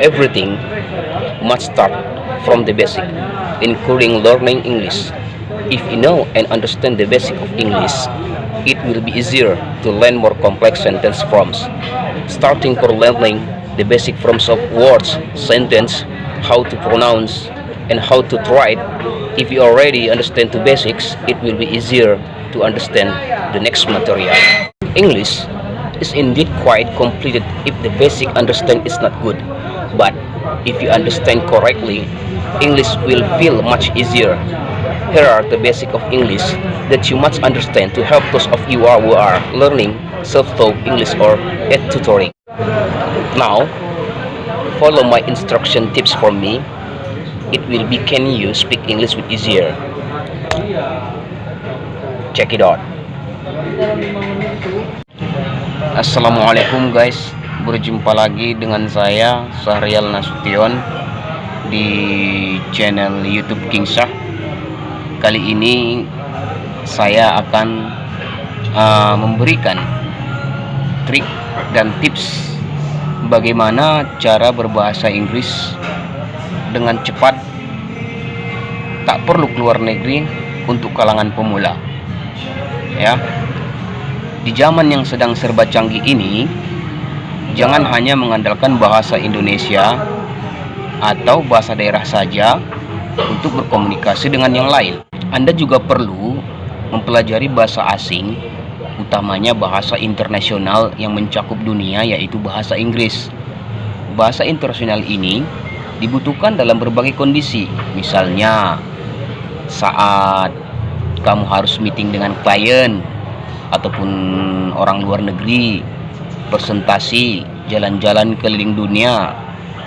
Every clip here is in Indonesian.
Everything must start from the basic, including learning English. If you know and understand the basic of English, it will be easier to learn more complex sentence forms. Starting for learning the basic forms of words, sentence, how to pronounce, and how to write. If you already understand the basics, it will be easier to understand the next material. English is indeed quite complicated if the basic understand is not good. But if you understand correctly, English will feel much easier. Here are the basic of English that you must understand to help those of you who are learning self-taught English or tutoring. Now, follow my instruction tips from me. It will be can you speak English with easier. Check it out. Assalamualaikum guys, berjumpa lagi dengan saya Syahrial Nasution di channel YouTube King Shah. Kali ini saya akan memberikan trik dan tips bagaimana cara berbahasa Inggris dengan cepat, tak perlu keluar negeri untuk kalangan pemula. Ya, di zaman yang sedang serba canggih ini, jangan hanya mengandalkan bahasa Indonesia atau bahasa daerah saja untuk berkomunikasi dengan yang lain. Anda juga perlu mempelajari bahasa asing, utamanya bahasa internasional yang mencakup dunia, yaitu bahasa Inggris. Bahasa internasional ini dibutuhkan dalam berbagai kondisi, misalnya saat kamu harus meeting dengan klien ataupun orang luar negeri, presentasi, jalan-jalan keliling dunia,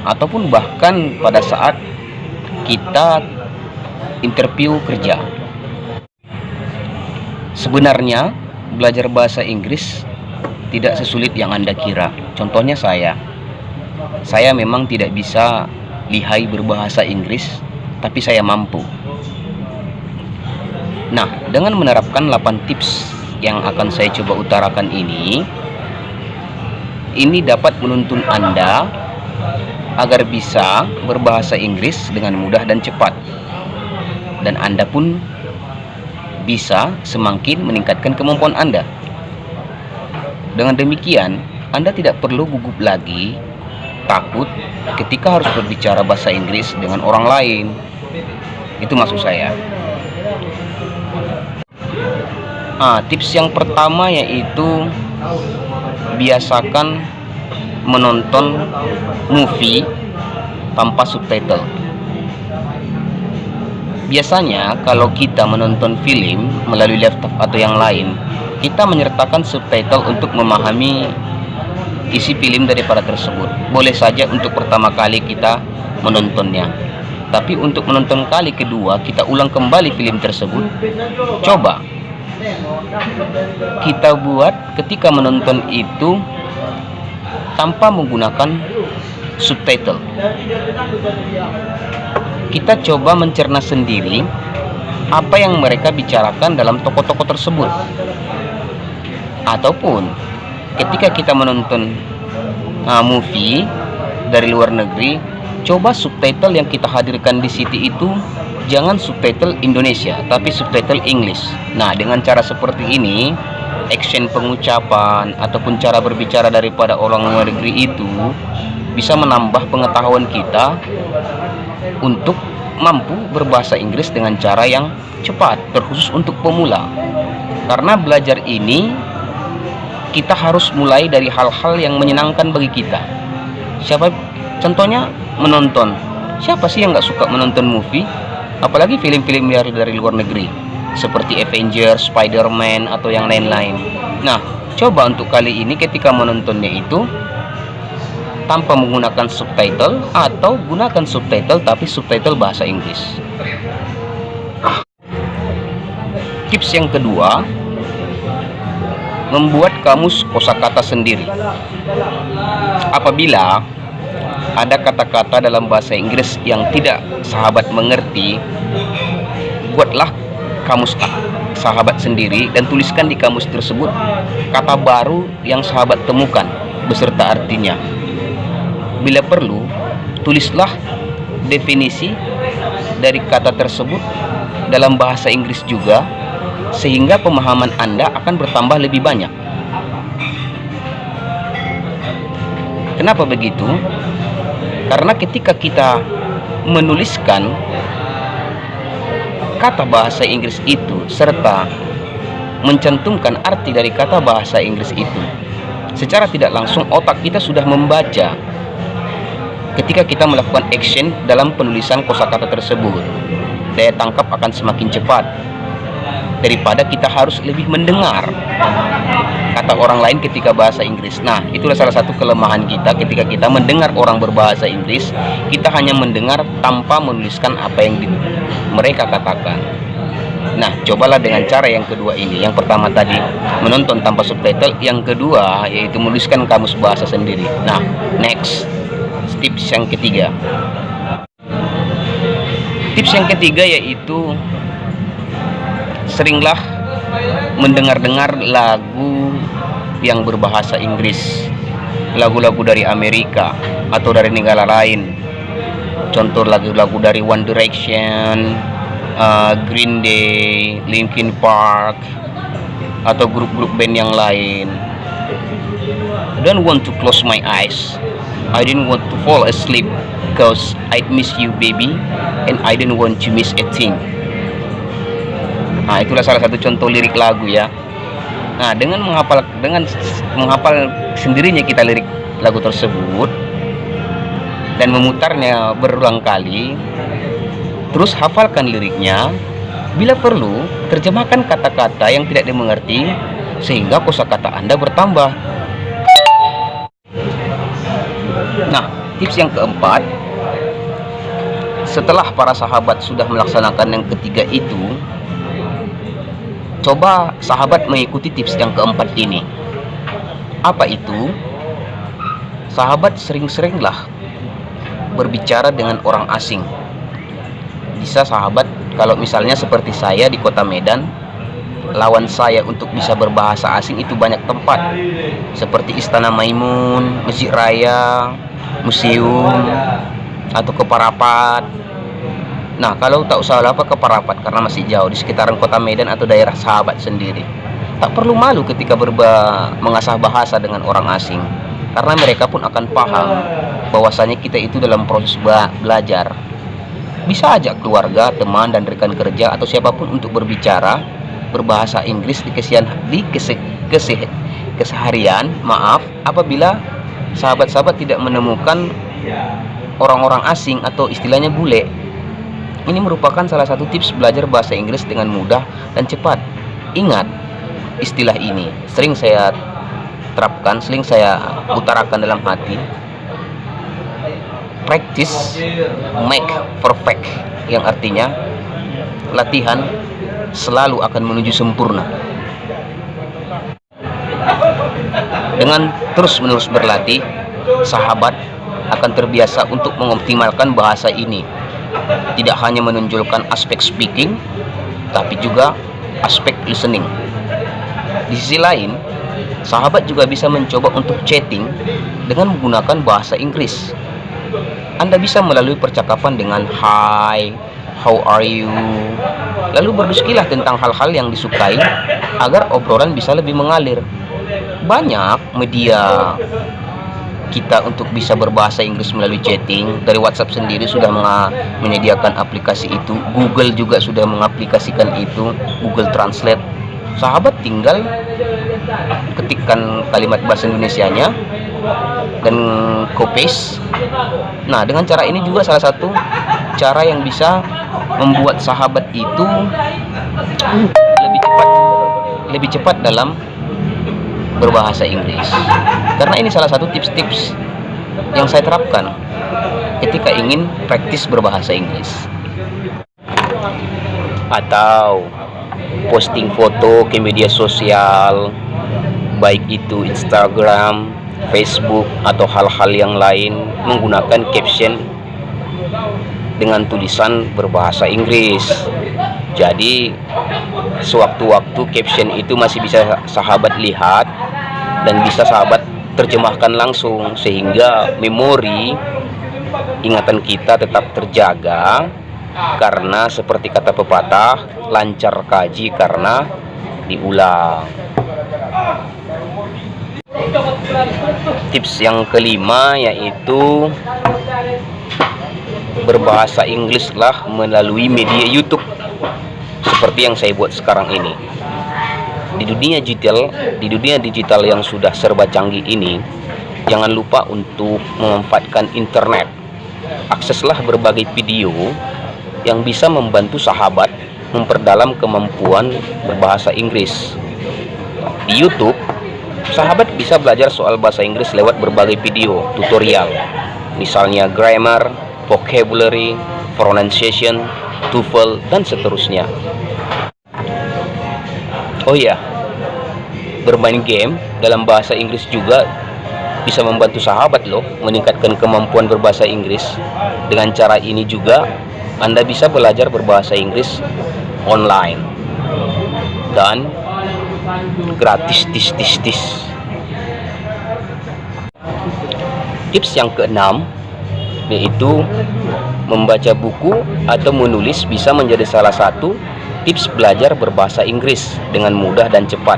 ataupun bahkan pada saat kita interview kerja. Sebenarnya belajar bahasa Inggris tidak sesulit yang Anda kira. Contohnya saya memang tidak bisa lihai berbahasa Inggris, tapi saya mampu. Nah, dengan menerapkan 8 tips yang akan saya coba utarakan ini dapat menuntun Anda agar bisa berbahasa Inggris dengan mudah dan cepat. Dan Anda pun bisa semakin meningkatkan kemampuan Anda. Dengan demikian, Anda tidak perlu gugup lagi, takut ketika harus berbicara bahasa Inggris dengan orang lain. Itu maksud saya. Tips yang pertama yaitu biasakan menonton movie tanpa subtitle. Biasanya kalau kita menonton film melalui laptop atau yang lain, kita menyertakan subtitle untuk memahami isi film daripada tersebut. Boleh saja untuk pertama kali kita menontonnya, tapi untuk menonton kali kedua kita ulang kembali film tersebut. Coba kita buat ketika menonton itu tanpa menggunakan subtitle. Kita coba mencerna sendiri apa yang mereka bicarakan dalam tokoh-tokoh tersebut. Ataupun ketika kita menonton movie dari luar negeri, coba subtitle yang kita hadirkan di situ itu jangan subtitle Indonesia, tapi subtitle English. Nah, dengan cara seperti ini, action pengucapan ataupun cara berbicara daripada orang luar negeri itu bisa menambah pengetahuan kita untuk mampu berbahasa Inggris dengan cara yang cepat, terkhusus untuk pemula. Karena belajar ini kita harus mulai dari hal-hal yang menyenangkan bagi kita. Contohnya menonton. Siapa sih yang nggak suka menonton movie? Apalagi film-film dari luar negeri seperti Avengers, Spider-Man atau yang lain-lain. Nah, coba untuk kali ini ketika menontonnya itu tanpa menggunakan subtitle atau gunakan subtitle tapi subtitle bahasa Inggris. Tips yang kedua, membuat kamus kosakata sendiri. Apabila ada kata-kata dalam bahasa Inggris yang tidak sahabat mengerti, buatlah kamus sahabat sendiri dan tuliskan di kamus tersebut kata baru yang sahabat temukan beserta artinya. Bila perlu, tulislah definisi dari kata tersebut dalam bahasa Inggris juga, sehingga pemahaman Anda akan bertambah lebih banyak. Kenapa begitu? Karena ketika kita menuliskan kata bahasa Inggris itu serta mencantumkan arti dari kata bahasa Inggris itu, secara tidak langsung otak kita sudah membaca ketika kita melakukan action dalam penulisan kosakata tersebut. Daya tangkap akan semakin cepat daripada kita harus lebih mendengar kata orang lain ketika bahasa Inggris. Nah, itulah salah satu kelemahan kita ketika kita mendengar orang berbahasa Inggris. Kita hanya mendengar tanpa menuliskan apa yang mereka katakan. Nah, cobalah dengan cara yang kedua ini. Yang pertama tadi menonton tanpa subtitle, yang kedua yaitu menuliskan kamus bahasa sendiri. Nah, next, tips yang ketiga. Tips yang ketiga yaitu seringlah mendengar-dengar lagu yang berbahasa Inggris, lagu-lagu dari Amerika atau dari negara lain. Contoh lagu-lagu dari One Direction, Green Day, Linkin Park, atau grup-grup band yang lain. I don't want to close my eyes, I didn't want to fall asleep, cause I miss you baby, and I don't want to miss a thing. Nah, itulah salah satu contoh lirik lagu ya. Nah, dengan menghafal sendirinya kita lirik lagu tersebut dan memutarnya berulang kali, terus hafalkan liriknya. Bila perlu, terjemahkan kata-kata yang tidak dimengerti sehingga kosakata Anda bertambah. Nah, tips yang keempat, setelah para sahabat sudah melaksanakan yang ketiga itu, coba sahabat mengikuti tips yang keempat ini. Apa itu? Sahabat sering-seringlah berbicara dengan orang asing. Bisa sahabat, kalau misalnya seperti saya di kota Medan, lawan saya untuk bisa berbahasa asing itu banyak tempat, seperti Istana Maimun, Masjid Raya, museum, atau ke Parapat. Nah, kalau tak usah apa ke Parapat karena masih jauh, di sekitaran kota Medan atau daerah sahabat sendiri, tak perlu malu ketika mengasah bahasa dengan orang asing, karena mereka pun akan paham bahwasanya kita itu dalam proses belajar. Bisa ajak keluarga, teman, dan rekan kerja atau siapapun untuk berbicara berbahasa Inggris di keseharian. Maaf apabila sahabat-sahabat tidak menemukan orang-orang asing atau istilahnya bule. Ini merupakan salah satu tips belajar bahasa Inggris dengan mudah dan cepat. Ingat, istilah ini sering saya terapkan, sering saya utarakan dalam hati. Practice make perfect, yang artinya latihan selalu akan menuju sempurna. Dengan terus-menerus berlatih, sahabat akan terbiasa untuk mengoptimalkan bahasa ini. Tidak hanya menonjolkan aspek speaking, tapi juga aspek listening. Di sisi lain, sahabat juga bisa mencoba untuk chatting dengan menggunakan bahasa Inggris. Anda bisa melalui percakapan dengan hi, how are you, lalu berdiskusilah tentang hal-hal yang disukai agar obrolan bisa lebih mengalir. Banyak media kita untuk bisa berbahasa Inggris melalui chatting. Dari WhatsApp sendiri sudah menyediakan aplikasi itu, Google juga sudah mengaplikasikan itu, Google Translate. Sahabat tinggal ketikkan kalimat bahasa Indonesianya dan copy-paste. Nah, dengan cara ini juga salah satu cara yang bisa membuat sahabat itu lebih cepat dalam berbahasa Inggris. Karena ini salah satu tips-tips yang saya terapkan ketika ingin praktis berbahasa Inggris. Atau posting foto ke media sosial, baik itu Instagram, Facebook, atau hal-hal yang lain, menggunakan caption dengan tulisan berbahasa Inggris. Jadi sewaktu-waktu caption itu masih bisa sahabat lihat dan bisa sahabat terjemahkan langsung, sehingga memori ingatan kita tetap terjaga, karena seperti kata pepatah, lancar kaji karena diulang. Tips yang kelima yaitu berbahasa Inggris lah melalui media YouTube seperti yang saya buat sekarang ini. Di dunia digital yang sudah serba canggih ini, jangan lupa untuk memanfaatkan internet. Akseslah berbagai video yang bisa membantu sahabat memperdalam kemampuan berbahasa Inggris. Di YouTube, sahabat bisa belajar soal bahasa Inggris lewat berbagai video tutorial, misalnya grammar, vocabulary, pronunciation, TOEFL, dan seterusnya. Oh iya, bermain game dalam bahasa Inggris juga bisa membantu sahabat loh meningkatkan kemampuan berbahasa Inggris. Dengan cara ini juga Anda bisa belajar berbahasa Inggris online dan gratis. Tips yang keenam yaitu membaca buku atau menulis bisa menjadi salah satu tips belajar berbahasa Inggris dengan mudah dan cepat.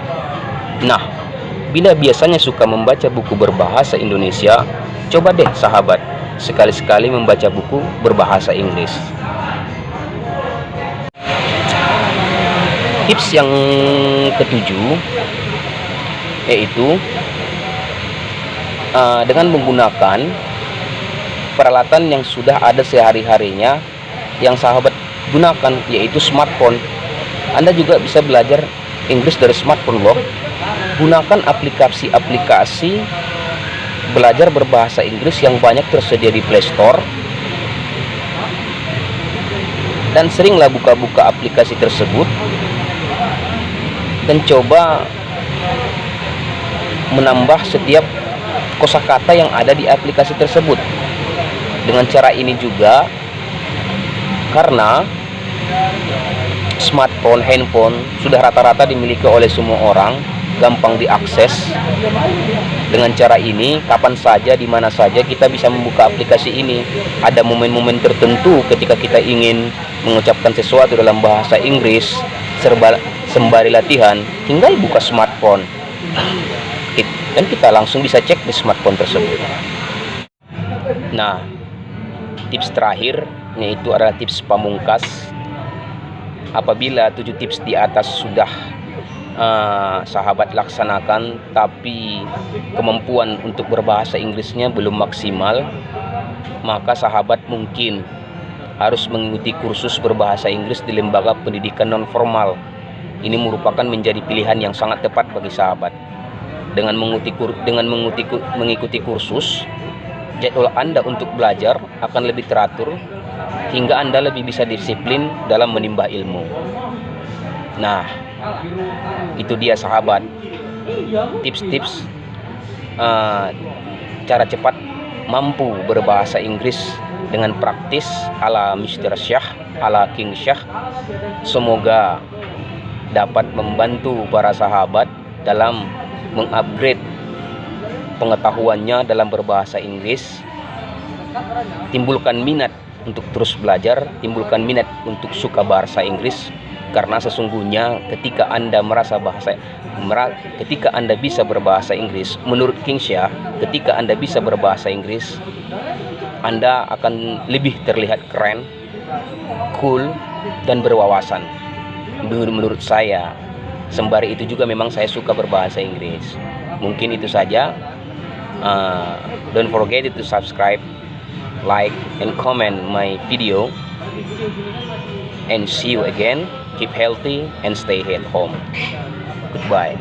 Nah, bila biasanya suka membaca buku berbahasa Indonesia, coba deh sahabat sekali-sekali membaca buku berbahasa Inggris. Tips yang ketujuh yaitu dengan menggunakan peralatan yang sudah ada sehari-harinya yang sahabat gunakan, yaitu smartphone. Anda juga bisa belajar Inggris dari smartphone loh. Gunakan aplikasi-aplikasi belajar berbahasa Inggris yang banyak tersedia di Play Store, dan seringlah buka-buka aplikasi tersebut dan coba menambah setiap kosakata yang ada di aplikasi tersebut. Dengan cara ini juga, karena smartphone, handphone sudah rata-rata dimiliki oleh semua orang, gampang diakses. Dengan cara ini, kapan saja, di mana saja kita bisa membuka aplikasi ini. Ada momen-momen tertentu ketika kita ingin mengucapkan sesuatu dalam bahasa Inggris sembari latihan, tinggal buka smartphone dan kita langsung bisa cek di smartphone tersebut. Nah, tips terakhir yaitu adalah tips pamungkas. Apabila 7 tips di atas sudah sahabat laksanakan, tapi kemampuan untuk berbahasa Inggrisnya belum maksimal, maka sahabat mungkin harus mengikuti kursus berbahasa Inggris di lembaga pendidikan non-formal. Ini merupakan menjadi pilihan yang sangat tepat bagi sahabat. Dengan mengikuti kursus, jadwal Anda untuk belajar akan lebih teratur hingga Anda lebih bisa disiplin dalam menimba ilmu. Nah, itu dia sahabat, tips-tips cara cepat mampu berbahasa Inggris dengan praktis ala Mr. Syah, ala King Syah. Semoga dapat membantu para sahabat dalam mengupgrade pengetahuannya dalam berbahasa Inggris. Timbulkan minat untuk terus belajar, timbulkan minat untuk suka bahasa Inggris, karena sesungguhnya ketika Anda ketika Anda bisa berbahasa Inggris, menurut King Syah, ketika Anda bisa berbahasa Inggris, Anda akan lebih terlihat keren, cool, dan berwawasan. Menurut saya. Sembari itu juga memang saya suka berbahasa Inggris. Mungkin itu saja. Don't forget to subscribe, like, and comment my video. And see you again. Keep healthy and stay at home. Goodbye.